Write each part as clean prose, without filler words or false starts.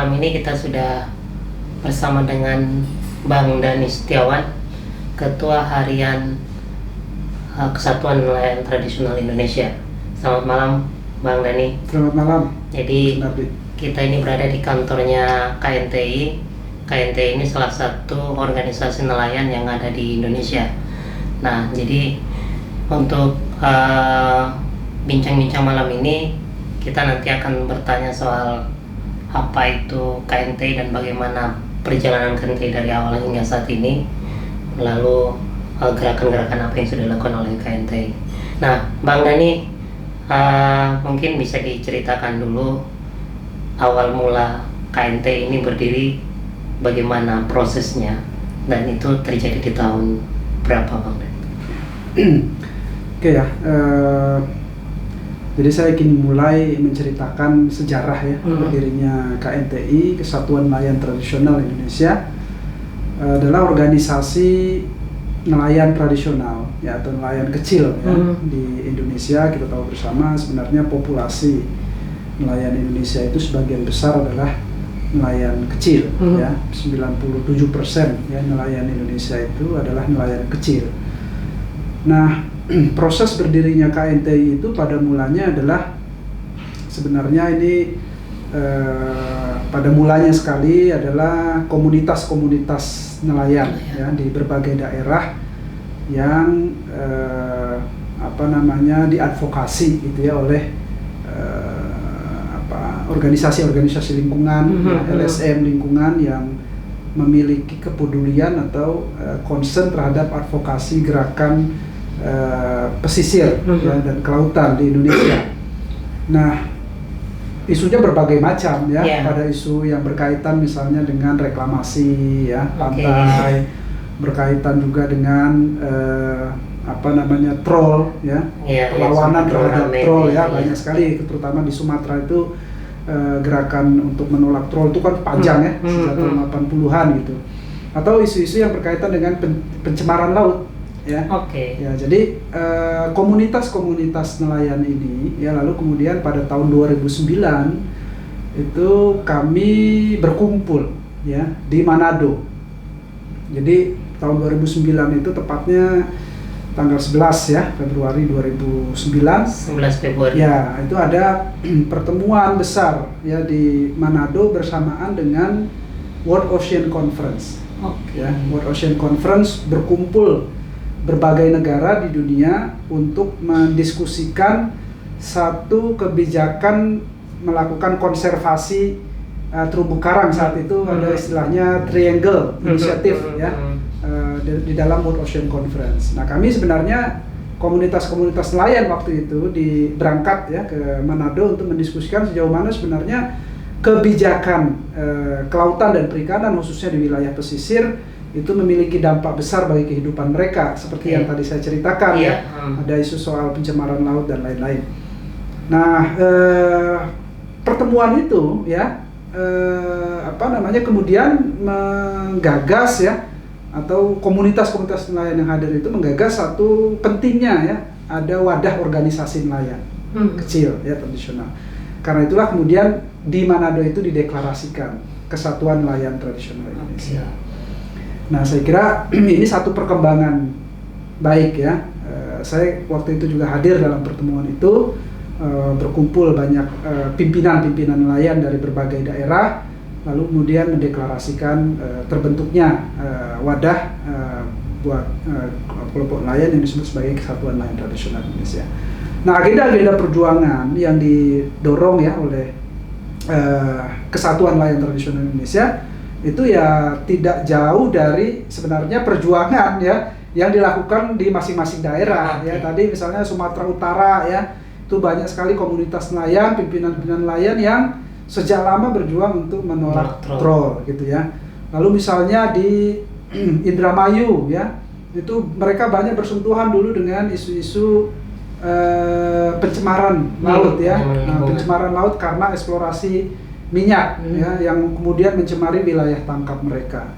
Malam ini kita sudah bersama dengan Bang Dhani Setiawan, Ketua Harian Kesatuan Nelayan Tradisional Indonesia. Selamat malam, Bang Dhani. Selamat malam. Jadi kita ini berada di kantornya KNTI. KNTI ini salah satu organisasi nelayan yang ada di Indonesia. Nah, jadi untuk bincang-bincang malam ini kita nanti akan bertanya soal apa itu KNTI dan bagaimana perjalanan KNTI dari awal hingga saat ini, lalu gerakan-gerakan apa yang sudah dilakukan oleh KNTI. Nah, Bang Dhani, mungkin bisa diceritakan dulu awal mula KNTI ini berdiri, bagaimana prosesnya, dan itu terjadi di tahun berapa, Bang Dhani? Oke ya, jadi saya ingin mulai menceritakan sejarah ya berdirinya KNTI, Kesatuan Nelayan Tradisional Indonesia. Adalah organisasi nelayan tradisional ya, atau nelayan kecil ya, di Indonesia. Kita tahu bersama sebenarnya populasi nelayan Indonesia itu sebagian besar adalah nelayan kecil ya, 97% ya nelayan Indonesia itu adalah nelayan kecil. Nah, proses berdirinya KNTI itu pada mulanya adalah sebenarnya ini pada mulanya sekali adalah komunitas-komunitas nelayan ya di berbagai daerah yang diadvokasi gitu ya oleh organisasi-organisasi lingkungan, LSM lingkungan yang memiliki kepedulian atau concern terhadap advokasi gerakan pesisir ya, dan kelautan di Indonesia. Nah, isunya berbagai macam ya, pada isu yang berkaitan misalnya dengan reklamasi ya pantai, berkaitan juga dengan troll ya, perlawanan terhadap troll ya, banyak sekali, terutama di Sumatera itu gerakan untuk menolak troll itu kan panjang ya, sejak tahun 80-an gitu. Atau isu-isu yang berkaitan dengan pencemaran laut ya. Ya, jadi komunitas-komunitas nelayan ini ya, lalu kemudian pada tahun 2009 itu kami berkumpul ya di Manado. Jadi tahun 2009 itu tepatnya tanggal 11 ya Februari 2009. 11 Februari. Ya, itu ada pertemuan besar ya di Manado bersamaan dengan World Ocean Conference. Ya, World Ocean Conference berkumpul berbagai negara di dunia untuk mendiskusikan satu kebijakan melakukan konservasi terumbu karang. Saat itu ada istilahnya Triangle Initiative ya, di dalam World Ocean Conference. Nah, kami sebenarnya komunitas-komunitas nelayan waktu itu berangkat ya ke Manado untuk mendiskusikan sejauh mana sebenarnya kebijakan kelautan dan perikanan khususnya di wilayah pesisir itu memiliki dampak besar bagi kehidupan mereka, seperti yang tadi saya ceritakan ya. Ada isu soal pencemaran laut dan lain-lain. Nah, pertemuan itu ya kemudian menggagas ya, atau komunitas-komunitas nelayan yang hadir itu menggagas satu pentingnya ya, ada wadah organisasi nelayan kecil ya, tradisional. Karena itulah kemudian di Manado itu dideklarasikan Kesatuan Nelayan Tradisional Indonesia. Nah, saya kira ini satu perkembangan baik ya. Saya waktu itu juga hadir dalam pertemuan itu, berkumpul banyak pimpinan-pimpinan nelayan dari berbagai daerah, lalu kemudian mendeklarasikan terbentuknya wadah buat kelompok nelayan yang disebut sebagai Kesatuan Nelayan Tradisional Indonesia. Nah, agenda-agenda perjuangan yang didorong ya oleh Kesatuan Nelayan Tradisional Indonesia itu ya tidak jauh dari sebenarnya perjuangan ya yang dilakukan di masing-masing daerah ya. Tadi misalnya Sumatera Utara ya, itu banyak sekali komunitas nelayan, pimpinan-pimpinan nelayan yang sejak lama berjuang untuk menolak troll gitu ya. Lalu misalnya di Indramayu ya, itu mereka banyak bersentuhan dulu dengan isu-isu pencemaran laut ya. Nah, pencemaran laut karena eksplorasi minyak ya, yang kemudian mencemari wilayah tangkap mereka.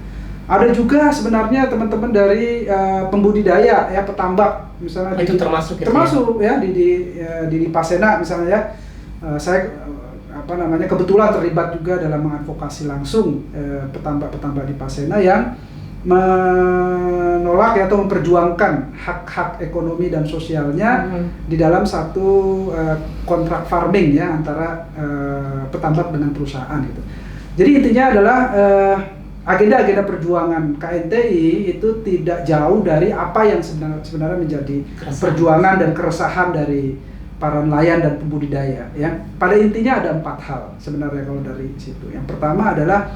Ada juga sebenarnya teman-teman dari pembudidaya ya, petambak misalnya itu termasuk ya di Pasena misalnya ya. Saya kebetulan terlibat juga dalam mengadvokasi langsung petambak-petambak di Pasena yang menolak atau memperjuangkan hak-hak ekonomi dan sosialnya di dalam satu kontrak farming ya antara petambak dengan perusahaan gitu. Jadi intinya adalah agenda-agenda perjuangan KNTI itu tidak jauh dari apa yang sebenarnya menjadi perjuangan dan keresahan dari para nelayan dan pembudidaya ya. Pada intinya ada 4 hal sebenarnya kalau dari situ. Yang pertama adalah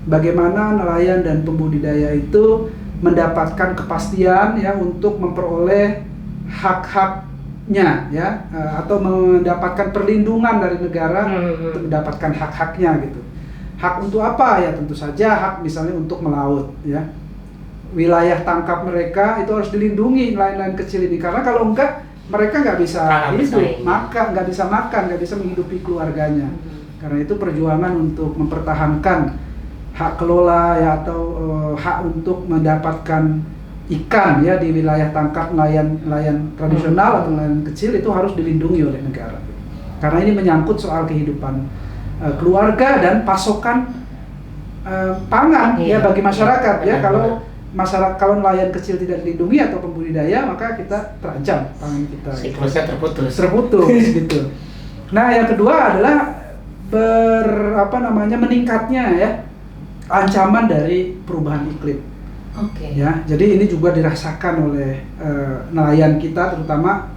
bagaimana nelayan dan pembudidaya itu mendapatkan kepastian ya untuk memperoleh hak-haknya ya atau mendapatkan perlindungan dari negara untuk mendapatkan hak-haknya gitu. Hak untuk apa ya? Tentu saja hak misalnya untuk melaut ya. Wilayah tangkap mereka itu harus dilindungi nelayan-nelayan kecil ini, karena kalau enggak mereka nggak bisa hidup, nggak bisa makan, nggak bisa menghidupi keluarganya. Karena itu perjuangan untuk mempertahankan hak kelola ya atau hak untuk mendapatkan ikan ya di wilayah tangkap nelayan tradisional atau nelayan kecil itu harus dilindungi oleh negara. Karena ini menyangkut soal kehidupan keluarga dan pasokan pangan ya bagi masyarakat ya. Kalau nelayan kecil tidak dilindungi atau pembudidaya, maka kita terancam pangan kita. Siklusnya terputus gitu. Nah, yang kedua adalah meningkatnya ya ancaman dari perubahan iklim. Ya, jadi ini juga dirasakan oleh nelayan kita, terutama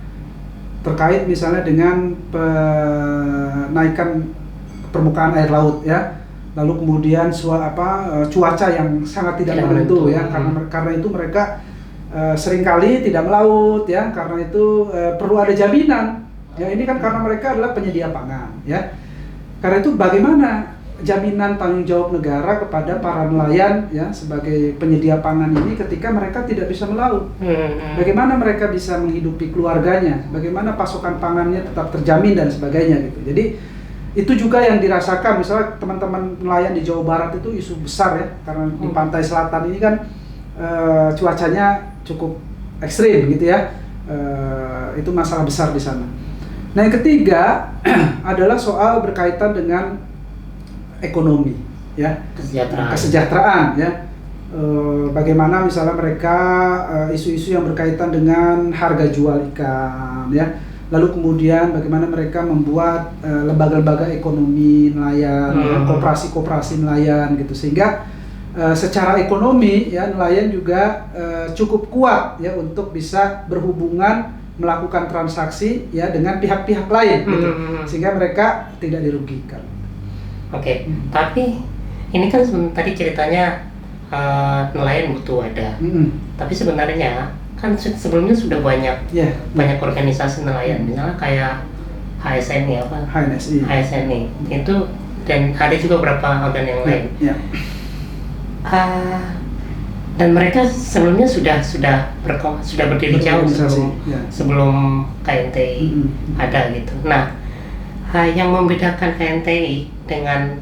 terkait misalnya dengan penaikan permukaan air laut ya. Lalu kemudian cuaca yang sangat tidak menentu ya, karena itu mereka seringkali tidak melaut ya, karena itu perlu ada jaminan ya. Ini kan karena mereka adalah penyedia pangan ya. Karena itu bagaimana jaminan tanggung jawab negara kepada para nelayan ya sebagai penyedia pangan ini ketika mereka tidak bisa melaut? Bagaimana mereka bisa menghidupi keluarganya? Bagaimana pasokan pangannya tetap terjamin dan sebagainya gitu. Jadi itu juga yang dirasakan misalnya teman-teman nelayan di Jawa Barat itu isu besar ya, karena di pantai selatan ini kan cuacanya cukup ekstrim gitu ya. Itu masalah besar di sana. Nah, yang ketiga adalah soal berkaitan dengan ekonomi ya, kesejahteraan ya. Bagaimana misalnya mereka isu-isu yang berkaitan dengan harga jual ikan ya. Lalu kemudian bagaimana mereka membuat lembaga-lembaga ekonomi nelayan, koperasi-koperasi nelayan gitu, sehingga secara ekonomi ya nelayan juga cukup kuat ya untuk bisa berhubungan, melakukan transaksi ya dengan pihak-pihak lain gitu, sehingga mereka tidak dirugikan. Tapi ini kan tadi ceritanya nelayan butuh wadah, tapi sebenarnya kan sebelumnya sudah banyak organisasi nelayan, misalnya kayak HSNI HSNI itu, dan ada juga beberapa organ yang lain. Dan mereka sebelumnya sudah berdiri jauh sebelum KNTI ada gitu. Nah, yang membedakan KNTI dengan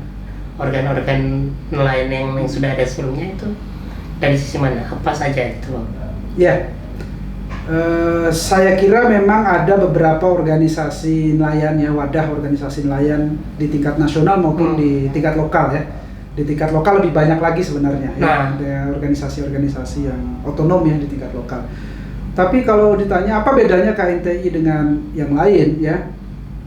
organ-organ nelayan yang sudah ada sebelumnya itu dari sisi mana? Apa saja itu, Bang? Saya kira memang ada beberapa organisasi nelayan ya, wadah organisasi nelayan di tingkat nasional maupun di tingkat lokal ya. Di tingkat lokal lebih banyak lagi sebenarnya ya, ada organisasi-organisasi yang otonom ya di tingkat lokal. Tapi kalau ditanya apa bedanya KNTI dengan yang lain ya,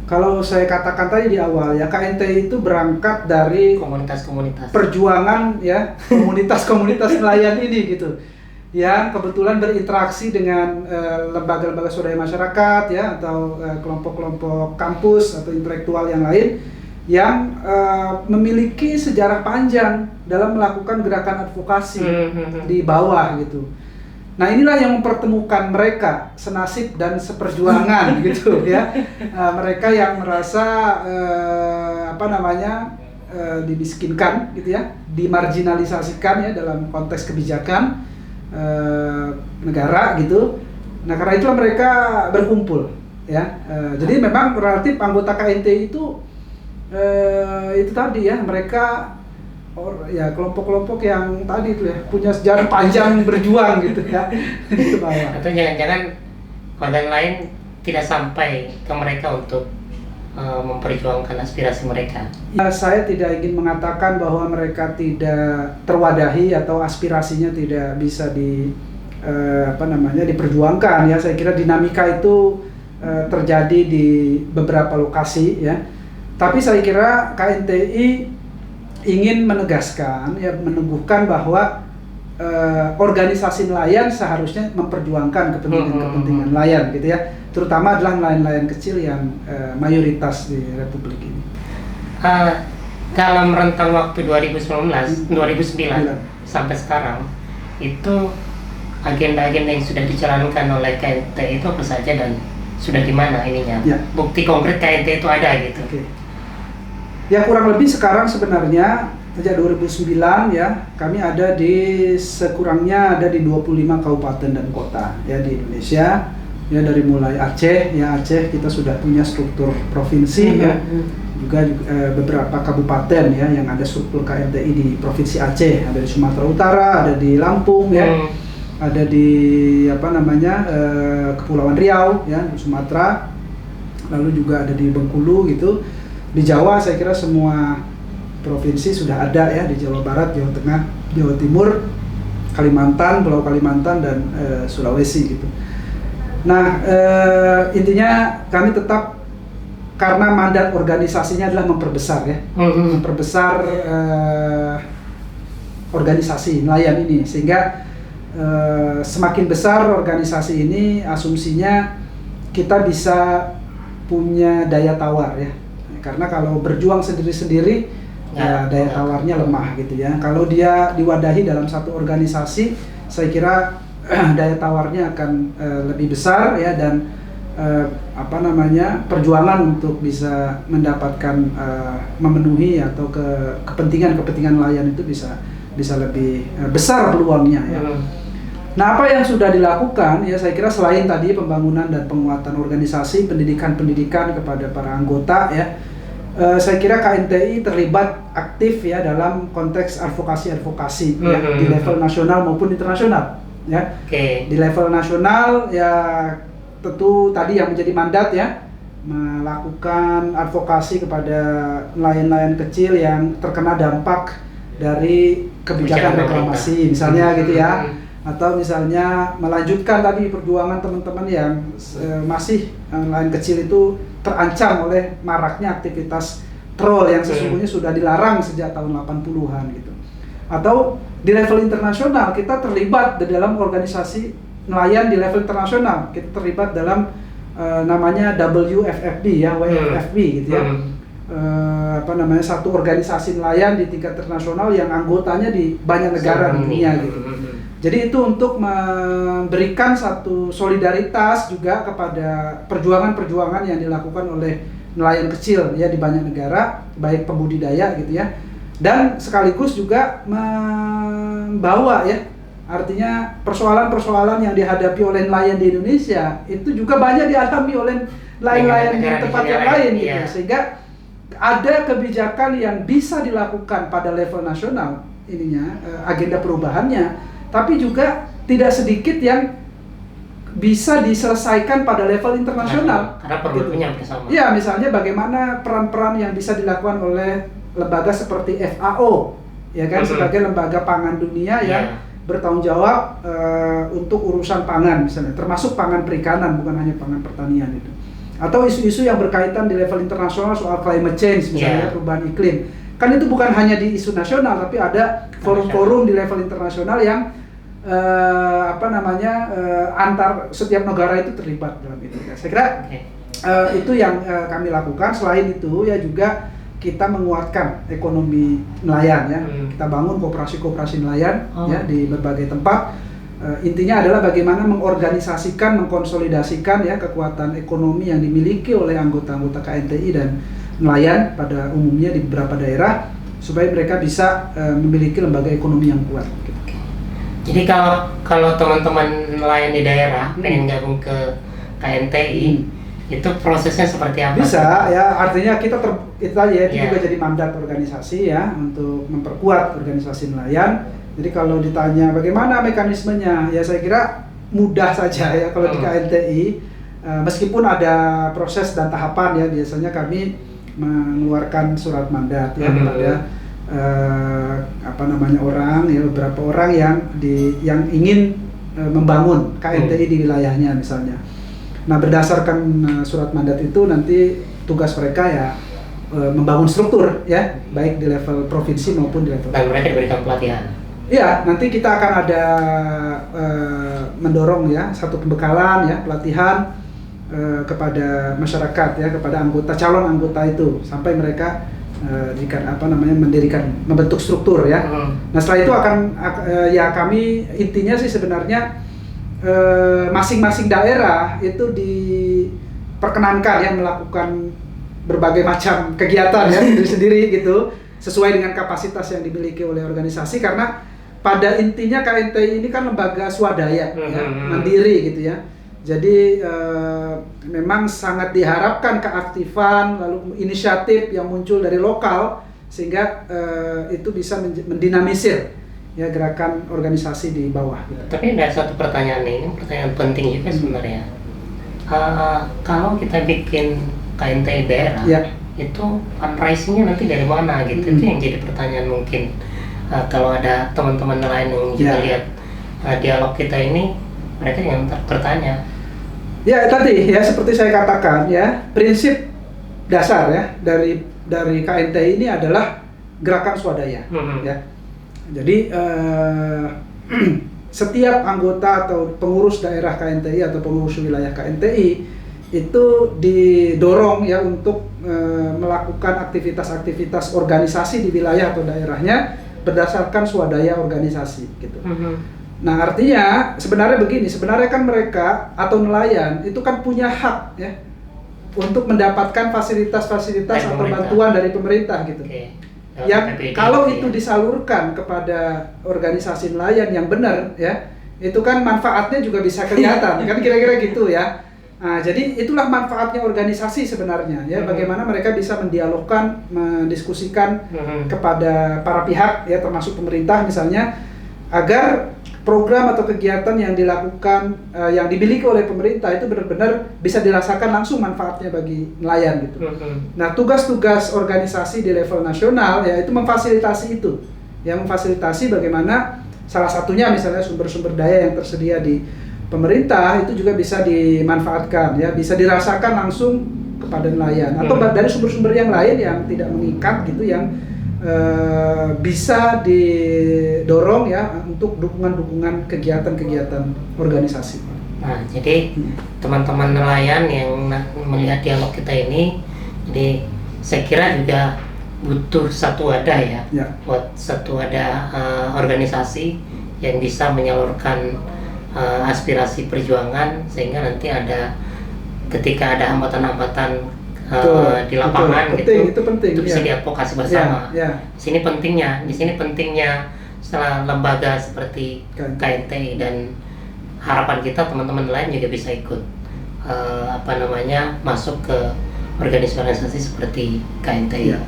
kalau saya katakan tadi di awal ya, KNTI itu berangkat dari komunitas-komunitas perjuangan ya, komunitas-komunitas nelayan ini gitu, yang kebetulan berinteraksi dengan lembaga-lembaga swadaya masyarakat ya, atau kelompok-kelompok kampus atau intelektual yang lain yang memiliki sejarah panjang dalam melakukan gerakan advokasi di bawah gitu. Nah, inilah yang mempertemukan mereka senasib dan seperjuangan gitu ya. Mereka yang merasa dimiskinkan gitu ya, dimarginalisasikan ya dalam konteks kebijakan negara gitu. Nah, karena itulah mereka berkumpul ya. Jadi memang relatif anggota KNTI itu tadi ya, mereka kelompok-kelompok yang tadi itu ya punya sejarah panjang berjuang gitu ya di bawah. Atau jangan-jangan organ lain tidak sampai ke mereka untuk memperjuangkan aspirasi mereka? Ya, saya tidak ingin mengatakan bahwa mereka tidak terwadahi atau aspirasinya tidak bisa diperjuangkan ya. Saya kira dinamika itu terjadi di beberapa lokasi ya. Tapi saya kira KNTI ingin menegaskan ya, meneguhkan bahwa organisasi nelayan seharusnya memperjuangkan kepentingan nelayan gitu ya, terutama adalah nelayan-nelayan kecil yang mayoritas di Republik ini. Dalam rentang waktu 2009 sampai sekarang itu agenda-agenda yang sudah dijalankan oleh KNTI itu apa saja dan sudah di mana ininya? Ya. Bukti konkret KNTI itu ada gitu. Okay. Ya kurang lebih sekarang sebenarnya sejak 2009 ya, kami ada sekurangnya ada di 25 kabupaten dan kota ya di Indonesia. Ya dari mulai Aceh, ya Aceh kita sudah punya struktur provinsi ya. Juga beberapa kabupaten ya yang ada struktur KNTI di Provinsi Aceh, ada di Sumatera Utara, ada di Lampung ya. Ada di Kepulauan Riau ya, di Sumatera. Lalu juga ada di Bengkulu gitu. Di Jawa saya kira semua provinsi sudah ada ya, di Jawa Barat, Jawa Tengah, Jawa Timur, Kalimantan, Pulau Kalimantan dan Sulawesi gitu. Nah, intinya kami tetap, karena mandat organisasinya adalah memperbesar ya, memperbesar organisasi nelayan ini, sehingga semakin besar organisasi ini, asumsinya kita bisa punya daya tawar ya. Karena kalau berjuang sendiri-sendiri ya daya tawarnya lemah gitu ya. Kalau dia diwadahi dalam satu organisasi, saya kira daya tawarnya akan lebih besar ya, dan perjuangan untuk bisa mendapatkan memenuhi atau kepentingan nelayan itu bisa lebih besar peluangnya ya. Nah, apa yang sudah dilakukan ya, saya kira selain tadi pembangunan dan penguatan organisasi, pendidikan kepada para anggota ya, saya kira KNTI terlibat aktif ya dalam konteks advokasi ya, di level nasional maupun internasional ya. Di level nasional ya tentu tadi yang menjadi mandat ya, melakukan advokasi kepada nelayan-nelayan kecil yang terkena dampak dari kebijakan reklamasi misalnya gitu ya, atau misalnya melanjutkan tadi perjuangan teman-teman yang masih nelayan kecil itu terancam oleh maraknya aktivitas troll yang sesungguhnya sudah dilarang sejak tahun 80-an gitu. Atau di level internasional kita terlibat di dalam organisasi nelayan di level internasional. Kita terlibat dalam namanya WFFB ya, WFFB gitu ya. Satu organisasi nelayan di tingkat internasional yang anggotanya di banyak negara di dunia gitu. Jadi itu untuk memberikan satu solidaritas juga kepada perjuangan-perjuangan yang dilakukan oleh nelayan kecil ya di banyak negara, baik pembudidaya gitu ya. Dan sekaligus juga membawa ya, artinya persoalan-persoalan yang dihadapi oleh nelayan di Indonesia itu juga banyak dialami oleh nelayan-nelayan di tempat yang lain gitu. Sehingga ada kebijakan yang bisa dilakukan pada level nasional ininya, agenda perubahannya, tapi juga tidak sedikit yang bisa diselesaikan pada level internasional. Karena perlunya bersama. Ya, misalnya bagaimana peran-peran yang bisa dilakukan oleh lembaga seperti FAO, ya kan, sebagai lembaga pangan dunia yang bertanggung jawab untuk urusan pangan misalnya, termasuk pangan perikanan, bukan hanya pangan pertanian itu. Atau isu-isu yang berkaitan di level internasional soal climate change misalnya, perubahan iklim. Kan itu bukan hanya di isu nasional, tapi ada forum-forum di level internasional yang antar setiap negara itu terlibat dalam itu. Saya kira itu yang kami lakukan. Selain itu ya juga kita menguatkan ekonomi nelayan ya. Kita bangun koperasi-koperasi nelayan ya di berbagai tempat. Intinya adalah bagaimana mengorganisasikan, mengkonsolidasikan ya kekuatan ekonomi yang dimiliki oleh anggota-anggota KNTI dan nelayan pada umumnya di beberapa daerah, supaya mereka bisa memiliki lembaga ekonomi yang kuat. Jadi kalau teman-teman nelayan di daerah pengen gabung ke KNTI, itu prosesnya seperti apa? Bisa ya, artinya itu juga jadi mandat organisasi ya untuk memperkuat organisasi nelayan. Jadi kalau ditanya bagaimana mekanismenya, ya saya kira mudah saja ya kalau di KNTI. meskipun ada proses dan tahapan ya, biasanya kami mengeluarkan surat mandat ya kepada orang ya, beberapa orang yang ingin membangun KNTI di wilayahnya misalnya. Nah, berdasarkan surat mandat itu nanti tugas mereka ya membangun struktur ya, baik di level provinsi maupun di level. Dan mereka diberikan pelatihan. Iya, nanti kita akan ada mendorong ya satu pembekalan ya, pelatihan kepada masyarakat ya, kepada calon anggota itu sampai mereka membentuk struktur ya. Nah, setelah itu akan ya kami intinya sih sebenarnya masing-masing daerah itu diperkenankan ya melakukan berbagai macam kegiatan ya sendiri gitu, sesuai dengan kapasitas yang dimiliki oleh organisasi, karena pada intinya KNTI ini kan lembaga swadaya ya, mandiri gitu ya. Jadi memang sangat diharapkan keaktifan lalu inisiatif yang muncul dari lokal sehingga itu bisa mendinamisir ya gerakan organisasi di bawah. Tapi ada satu pertanyaan ini pertanyaan penting juga sebenarnya. Kalau kita bikin KNTI daerah, ya, itu fundraisingnya nanti dari mana gitu? Itu yang jadi pertanyaan mungkin. Kalau ada teman-teman lain yang juga lihat dialog kita ini, mereka yang bertanya. Ya tadi ya seperti saya katakan ya, prinsip dasar ya dari KNTI ini adalah gerakan swadaya ya. Jadi setiap anggota atau pengurus daerah KNTI atau pengurus wilayah KNTI itu didorong ya untuk melakukan aktivitas-aktivitas organisasi di wilayah atau daerahnya berdasarkan swadaya organisasi gitu. Nah, artinya sebenarnya begini, sebenarnya kan mereka atau nelayan itu kan punya hak ya untuk mendapatkan fasilitas-fasilitas atau bantuan dari pemerintah gitu. Yang kalau itu disalurkan kepada organisasi nelayan yang benar ya, itu kan manfaatnya juga bisa kelihatan kan, kira-kira gitu ya. Nah, jadi itulah manfaatnya organisasi sebenarnya ya, bagaimana mereka bisa mendialogkan, mendiskusikan kepada para pihak ya, termasuk pemerintah misalnya, agar program atau kegiatan yang dilakukan yang dimiliki oleh pemerintah itu benar-benar bisa dirasakan langsung manfaatnya bagi nelayan gitu. Nah, tugas-tugas organisasi di level nasional ya itu memfasilitasi itu. Ya, memfasilitasi bagaimana salah satunya misalnya sumber-sumber daya yang tersedia di pemerintah itu juga bisa dimanfaatkan ya, bisa dirasakan langsung kepada nelayan atau dari sumber-sumber yang lain yang tidak mengikat gitu, yang bisa didorong ya untuk dukungan-dukungan kegiatan-kegiatan organisasi. Nah, jadi teman-teman nelayan yang melihat dialog kita ini, jadi saya kira juga butuh satu wadah ya, buat satu wadah organisasi yang bisa menyalurkan aspirasi perjuangan, sehingga nanti ketika ada hambatan-hambatan di lapangan betul, gitu, penting, itu bisa diadvokasi bersama. Di sini pentingnya setelah lembaga seperti KNTI, dan harapan kita teman-teman lain juga bisa ikut masuk ke organisasi seperti KNTI.